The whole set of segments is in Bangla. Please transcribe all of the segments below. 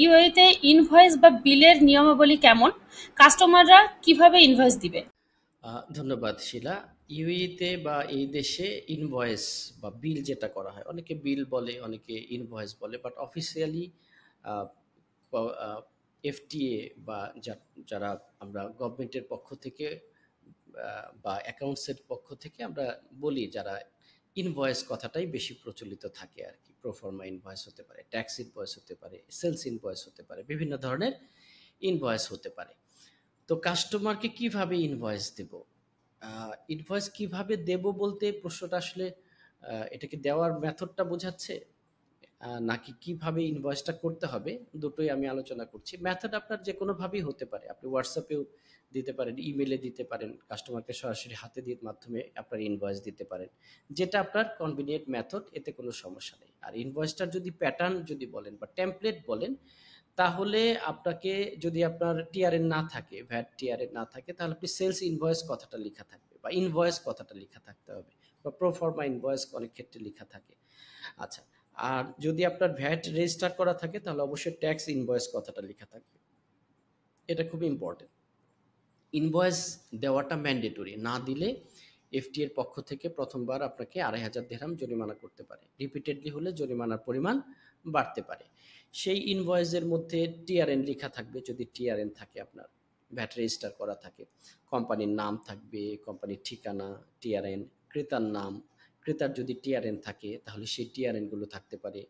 ইউএইতে ইনভয়েস বা বিলের নিয়মাবলী কেমন? কাস্টমাররা কিভাবে ইনভয়েস দিবে? ধন্যবাদ শিলা। ইউএইতে বা এই দেশে ইনভয়েস বা বিল যেটা করা হয়, অনেকে বিল বলে, অনেকে ইনভয়েস বলে, বাট অফিসিয়ালি এফটিএ বা যারা আমরা গভর্নমেন্টের পক্ষ থেকে বা অ্যাকাউন্টসের পক্ষ থেকে আমরা বলি, যারা ইনভয়েস কথাটাই বেশি প্রচলিত থাকে আর কি। প্রোফর্মা ইনভয়েস হতে পারে, ট্যাক্স ইনভয়েস হতে পারে, সেলস ইনভয়েস হতে পারে, বিভিন্ন ধরনের ইনভয়েস হতে পারে। তো কাস্টমারকে কিভাবে ইনভয়েস দেব? ইনভয়েস কিভাবে দেব বলতে প্রশ্নটা আসলে এটাকে দেওয়ার মেথডটা বোঝাচ্ছে, নাকি কিভাবে ইনভয়েসটা করতে হবে? দুটোই আমি আলোচনা করছি। মেথড আপনার যে কোনোভাবেই হতে পারে। আপনি হোয়াটসঅ্যাপেও দিতে পারেন, ইমেলে দিতে পারেন, কাস্টমারকে সরাসরি হাতে দিয়ে মাধ্যমে আপনার ইনভয়েস দিতে পারেন। যেটা আপনার কনভিনিয়েন্ট মেথড, এতে কোনো সমস্যা নেই। আর ইনভয়েসটার যদি প্যাটার্ন যদি বলেন বা টেমপ্লেট বলেন, তাহলে আপনাকে, যদি আপনার টিআরএন না থাকে, ভ্যাট টিআরএন না থাকে, তাহলে আপনি সেলস ইনভয়েস কথাটা লেখা থাকবে বা ইনভয়েস কথাটা লেখা থাকতে হবে, বা প্রোফর্মা ইনভয়েস অনেক ক্ষেত্রে লেখা থাকে। আচ্ছা, আর যদি আপনার ভ্যাট রেজিস্টার করা থাকে, তাহলে অবশ্যই ট্যাক্স ইনভয়েস কথাটা লেখা থাকবে। এটা খুব ইম্পর্টেন্ট। ইনভয়েস দেওয়াটা ম্যান্ডেটরি, না দিলে এফটি এর পক্ষ থেকে প্রথমবার আপনাকে ২,৫০০ দিরহাম জরিমানা করতে পারে। রিপিটেডলি হলে জরিমানার পরিমাণ বাড়তে পারে। সেই ইনভয়েসের মধ্যে টিআরএন লেখা থাকবে, যদি টিআরএন থাকে, আপনার ভ্যাট রেজিস্টার করা থাকে, কোম্পানির নাম থাকবে, কোম্পানির ঠিকানা, টিআরএন, ক্রেতার নাম, ক্রেতার যদি টিআরএন থাকে তাহলে সেই টিআরএনগুলো থাকতে পারে,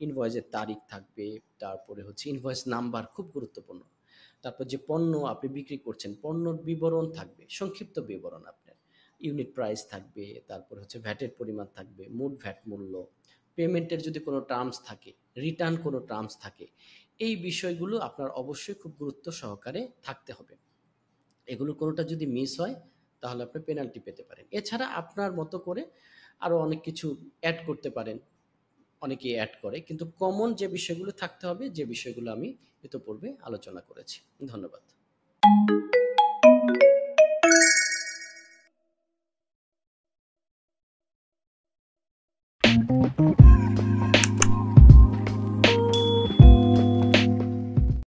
ইনভয়েসের তারিখ থাকবে, তারপরে হচ্ছে ইনভয়েস নাম্বার খুব গুরুত্বপূর্ণ। তারপর যে পণ্য আপনি বিক্রি করছেন, পণ্যর বিবরণ থাকবে, সংক্ষিপ্ত বিবরণ আপনার, ইউনিট প্রাইস থাকবে, তারপর হচ্ছে ভ্যাটের পরিমাণ থাকবে, মোট ভ্যাট মূল্য, পেমেন্টের যদি কোনো টার্মস থাকে, রিটার্ন কোনো টার্মস থাকে, এই বিষয়গুলো আপনার অবশ্যই খুব গুরুত্ব সহকারে থাকতে হবে। এগুলো কোনোটা যদি মিস হয়, তাহলে আপনি পেনাল্টি পেতে পারেন। এছাড়া আপনার মতো করে আরও অনেক কিছু অ্যাড করতে পারেন, অনেকেই অ্যাড করে, কিন্তু কমন যে বিষয়গুলো থাকতে হবে, যে বিষয়গুলো আমি ইতোপূর্বে আলোচনা করেছি। ধন্যবাদ।